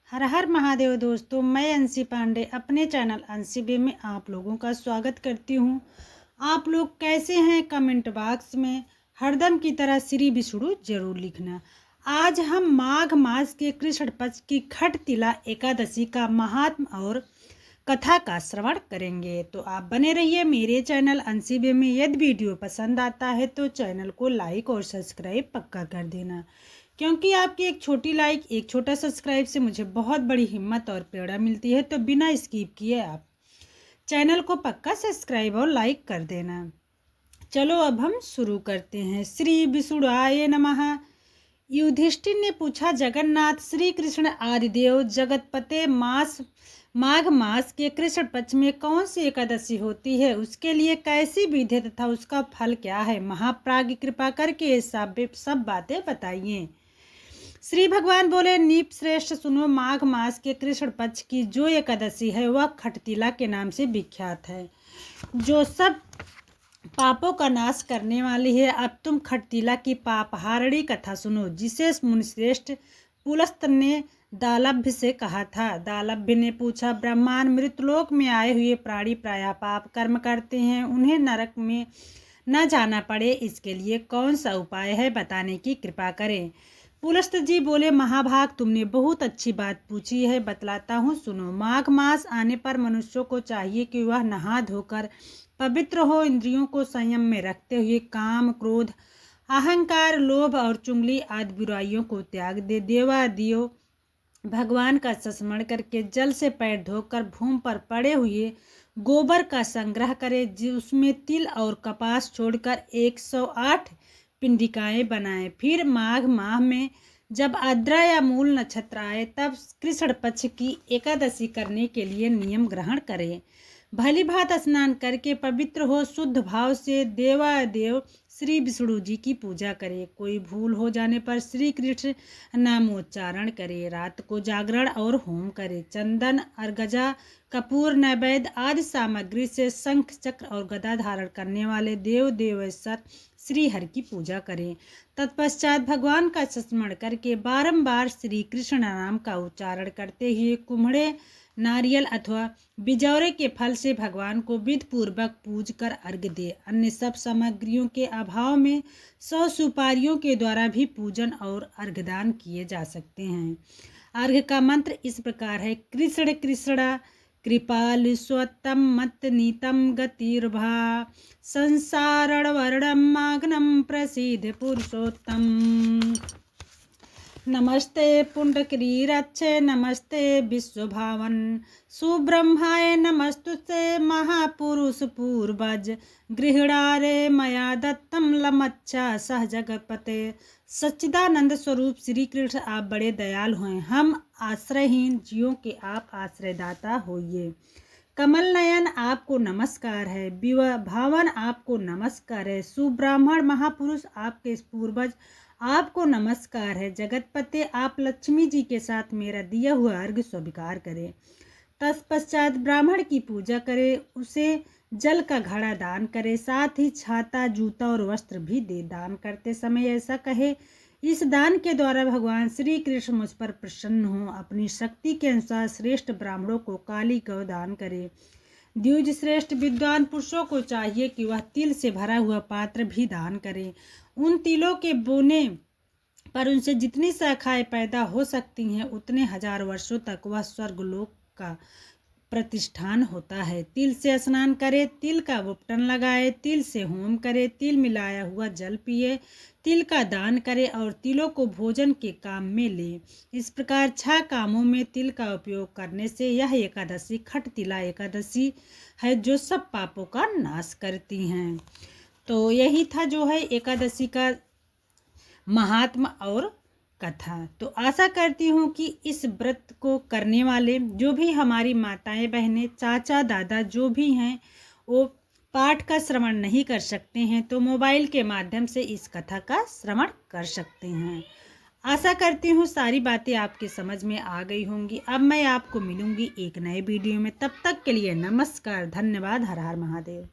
हर हर महादेव दोस्तों, मैं अंशी पांडे अपने चैनल अंशी बे में आप लोगों का स्वागत करती हूँ। आप लोग कैसे हैं? कमेंट बॉक्स में हरदम की तरह श्री विष्णु जरूर लिखना। आज हम माघ मास के कृष्ण पक्ष की खट तिला एकादशी का महात्म और कथा का श्रवण करेंगे। तो आप बने रहिए मेरे चैनल अंशी बे में। यदि वीडियो पसंद आता है तो चैनल को लाइक और सब्सक्राइब पक्का कर देना, क्योंकि आपकी एक छोटी लाइक, एक छोटा सब्सक्राइब से मुझे बहुत बड़ी हिम्मत और प्रेरणा मिलती है। तो बिना स्किप किए आप चैनल को पक्का सब्सक्राइब और लाइक कर देना। चलो अब हम शुरू करते हैं। श्री विष्णुआय नमः। युधिष्ठिर ने पूछा, जगन्नाथ, श्री कृष्ण आदिदेव जगतपते माघ मास के कृष्ण पक्ष में कौन सी एकादशी होती है? उसके लिए कैसी विधि तथा उसका फल क्या है? महाप्राज्ञ कृपा करके ये सब बातें बताइए। श्री भगवान बोले, नीप श्रेष्ठ सुनो, माघ मास के कृष्ण पक्ष की जो एकादशी है वह खटतिला के नाम से विख्यात है, जो सब पापों का नाश करने वाली है। अब तुम खटतिला की पापहारणी कथा सुनो, जिसे मुनिश्रेष्ठ पुलस्त्य ने दालभ्य से कहा था। दालभ्य ने पूछा, ब्रह्मांड मृतलोक में आए हुए प्राणी प्रायः पाप कर्म करते हैं, उन्हें नरक में न जाना पड़े, इसके लिए कौन सा उपाय है? बताने की कृपा करें। पुलस्त्य जी बोले, महाभाग, तुमने बहुत अच्छी बात पूछी है, बतलाता हूँ, सुनो। माघ मास आने पर मनुष्यों को चाहिए कि वह नहा धोकर पवित्र हो, इंद्रियों को संयम में रखते हुए काम, क्रोध, अहंकार, लोभ और चुगली आदि बुराइयों को त्याग दे। देवादियों भगवान का स्मरण करके जल से पैर धोकर भूमि पर पड़े हुए गोबर का संग्रह करे, उसमें तिल और कपास छोड़कर 108 पिंडिकाएं बनाएं। फिर माघ माह में जब आद्रा या मूल नक्षत्र आए तब कृष्ण पक्ष की एकादशी करने के लिए नियम ग्रहण करें। भली भांत स्नान करके पवित्र हो शुद्ध भाव से देवादेव श्री विष्णु जी की पूजा करे। कोई भूल हो जाने पर श्री कृष्ण नामोच्चारण करे। रात को जागरण और होम करे। चंदन, अर्गजा, कपूर, नैवेद्य आदि सामग्री से शंख, चक्र और गदा धारण करने वाले देव देवेश्वर श्री हरि की पूजा करें। तत्पश्चात भगवान का स्मरण करके बारंबार श्री कृष्ण नाम का उच्चारण करते हुए कुम्हड़े, नारियल अथवा बिजौरे के फल से भगवान को विधि पूर्वक पूज कर अर्घ्य दे। अन्य सब सामग्रियों के अभाव में 100 सुपारियों के द्वारा भी पूजन और अर्घ्यदान किए जा सकते हैं। अर्घ्य का मंत्र इस प्रकार है, कृष्ण कृष्ण कृपाल स्वतम मत नीतम गतिर्भा संसारण वर्णम माग्नम प्रसिद्ध पुरुषोत्तम। नमस्ते पुंडरीकाक्षे नमस्ते विश्वभावन सुब्रह्माय नमस्तुते महापुरुष पूर्वज गृहणारे मया दत्तम लमच्छा सह जगतपते। सच्चिदानंद स्वरूप श्री कृष्ण, आप बड़े दयाल हैं। हम आश्रयहीन जीवों के आप आश्रयदाता होइए। कमल नयन, आपको नमस्कार है। विवाह भावन, आपको नमस्कार है। सुब्राह्मण महापुरुष, आपके पूर्वज, आपको नमस्कार है। जगतपते, आप लक्ष्मी जी के साथ मेरा दिया हुआ अर्घ्य स्वीकार करें। तत्पश्चात ब्राह्मण की पूजा करें, उसे जल का घड़ा दान करे, साथ ही छाता, जूता और वस्त्र भी दे। दान करते समय ऐसा कहे, इस दान के द्वारा भगवान श्री कृष्ण मुझ पर प्रसन्न हो। अपनी शक्ति के अनुसार श्रेष्ठ ब्राह्मणों को काली गौ दान करे। द्विज श्रेष्ठ विद्वान पुरुषों को चाहिए कि वह तिल से भरा हुआ पात्र भी दान करें। उन तिलों के बोने पर उनसे जितनी शाखाएं पैदा हो सकती हैं उतने 1000 वर्षों तक वह स्वर्गलोक का प्रतिष्ठान होता है। तिल से स्नान करे, तिल का उपटन लगाए, तिल से होम करे, तिल मिलाया हुआ जल पिए, तिल का दान करे और तिलों को भोजन के काम में ले। इस प्रकार 6 कामों में तिल का उपयोग करने से यह एकादशी खटतिला एकादशी है, जो सब पापों का नाश करती हैं। तो यही था जो है एकादशी का महात्मा और कथा। तो आशा करती हूँ कि इस व्रत को करने वाले जो भी हमारी माताएं, बहनें, चाचा, दादा जो भी हैं वो पाठ का श्रवण नहीं कर सकते हैं तो मोबाइल के माध्यम से इस कथा का श्रवण कर सकते हैं। आशा करती हूँ सारी बातें आपके समझ में आ गई होंगी। अब मैं आपको मिलूंगी एक नए वीडियो में। तब तक के लिए नमस्कार, धन्यवाद, हर हर महादेव।